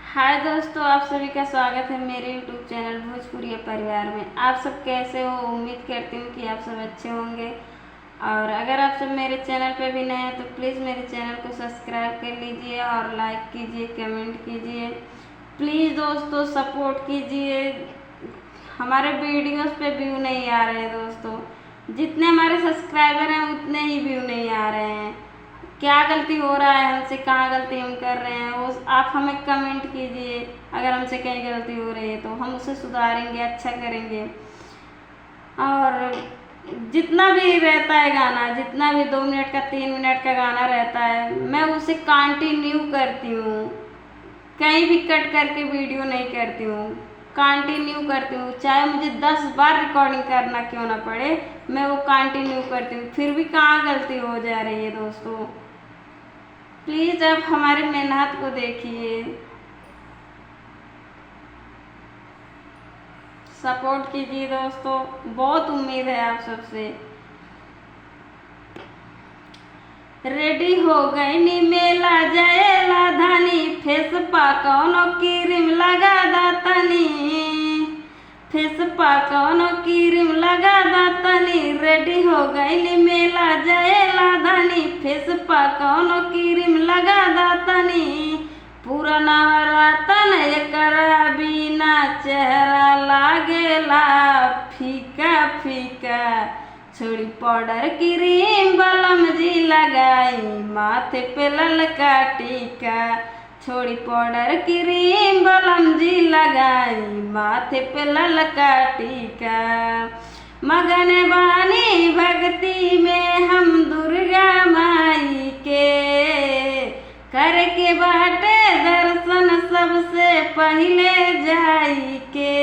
हाय दोस्तों, आप सभी का स्वागत है मेरे यूट्यूब चैनल भोजपुरी परिवार में। आप सब कैसे हो? उम्मीद करती हूँ कि आप सब अच्छे होंगे। और अगर आप सब मेरे चैनल पे भी नए हैं तो प्लीज़ मेरे चैनल को सब्सक्राइब कर लीजिए और लाइक कीजिए, कमेंट कीजिए। प्लीज़ दोस्तों सपोर्ट कीजिए। हमारे वीडियोस पे व्यू नहीं आ रहे हैं दोस्तों। जितने हमारे सब्सक्राइबर हैं उतने ही व्यू नहीं आ रहे हैं। क्या गलती हो रहा है हमसे, कहाँ गलती हम कर रहे हैं, वो आप हमें कमेंट कीजिए। अगर हमसे कहीं गलती हो रही है तो हम उसे सुधारेंगे, अच्छा करेंगे। और जितना भी रहता है गाना, जितना भी 2 मिनट का 3 मिनट का गाना रहता है, मैं उसे कंटिन्यू करती हूँ। कहीं भी कट करके वीडियो नहीं करती हूँ, कंटिन्यू करती हूँ। चाहे मुझे 10 बार रिकॉर्डिंग करना क्यों ना पड़े, मैं वो कंटिन्यू करती हूँ। फिर भी कहाँ गलती हो जा रही है दोस्तों। प्लीज़ आप हमारी मेहनत को देखिए, सपोर्ट कीजिए दोस्तों। बहुत उम्मीद है आप सबसे। रेडी हो गई नी मेला जाएला धानी, फेस पा कौनो क्रीम लगा दातनी, फेस पा कौनो क्रीम लगा दातनी। रेडी हो गई नी मेला जाएला धानी, फेस पा कौनो क्रीम लगा दातनी। पूरा नवरातन एकरा बिना चेहरा लागेला फीका फीका। छोड़ी पाउडर क्रीम बलम जी लगाई, माथे पे ललका टीका। छोड़ी पाउडर क्रीम बलम जी लगाई, माथे पे ललका टीका। मगन बानी भक्ति में हम दुर्गा माई के, करके बाटे दर्शन सबसे पहले जाई के।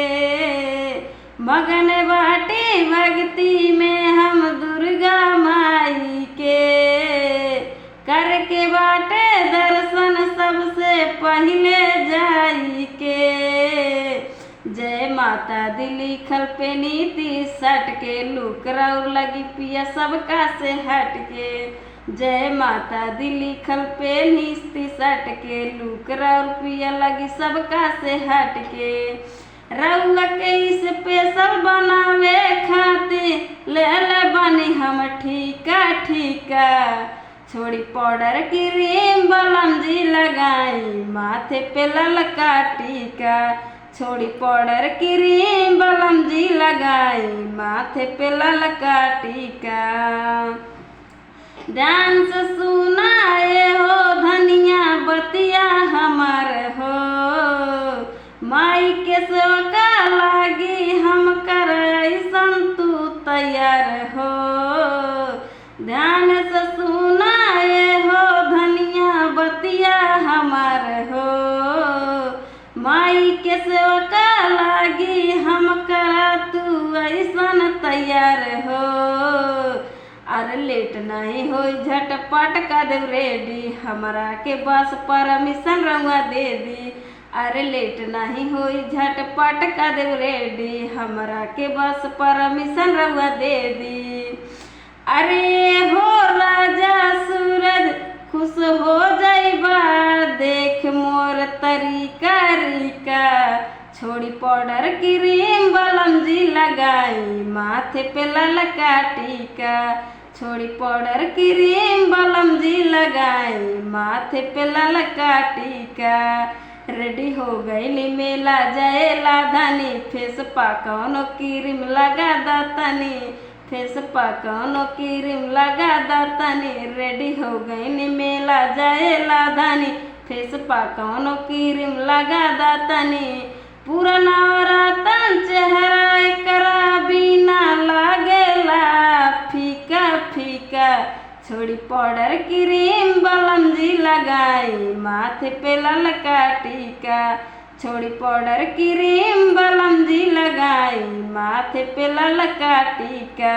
मगन बाटी भक्ति में हम दुर्गा माई के, करके बाटे दर्शन सबसे पहले जाई के। जय माता दी लिखल पे नीति सट के, लुक रौर लगी पिया सबका से हट के। जय माता दी लिखल पे नीति सट के, लुक रौर पिया लगी सबका से हट के। रउआ के स्पेशल बनावे खातिर ले ले बनी हम ठीका ठीका। छोड़ी पाउडर क्रीम बलम जी लगाई, माथे पे ललका टीका। छोड़ी पाउडर क्रीम बलम जी लगाई, माथे पे ललका टीका। डांस सुनाए हो धनिया बतिया हमार हो, माई के सेवका लागी हम कर ऐसन तू तैयार हो। ध्यान से सुनाए हो धनिया बतिया हमार हो, माई के सेवका लागी हम कर तू ऐसन तैयार हो। अरे लेट नहीं हो झटपट कर दे रेडी, हमरा के बस परमिशन रउआ दे दी। अरे लेट नहीं हो झटपट कर दे रेडी, हमरा के बस परमिशन रउआ दे दी। अरे हो राजा सूरज खुश हो जाइबा, देख मोर तरीका रीका। छोड़ी पाउडर क्रीम बलम जी लगाई, माथे पे ललका टीका। छोड़ी पाउडर क्रीम बलम जी लगाई, माथे पे ललका टीका। रेडी हो गई नी मेला जाएला धानी, फेस पा कौनो क्रीम लगा दातनी, फेस पा कौनो क्रीम लगा दातनी। रेडी हो गई नी मेला जाएला धानी, फेस पा कौनो क्रीम लगा दातनी। पूरा नवरातन चेहरा एकरा बिना लागेला फीका फीका। छोड़ी पाउडर क्रीम बलम जी लगाई, माथे पे ललका टीका। छोड़ी पाउडर क्रीम बलम जी लगाई, माथे पे ललका टीका।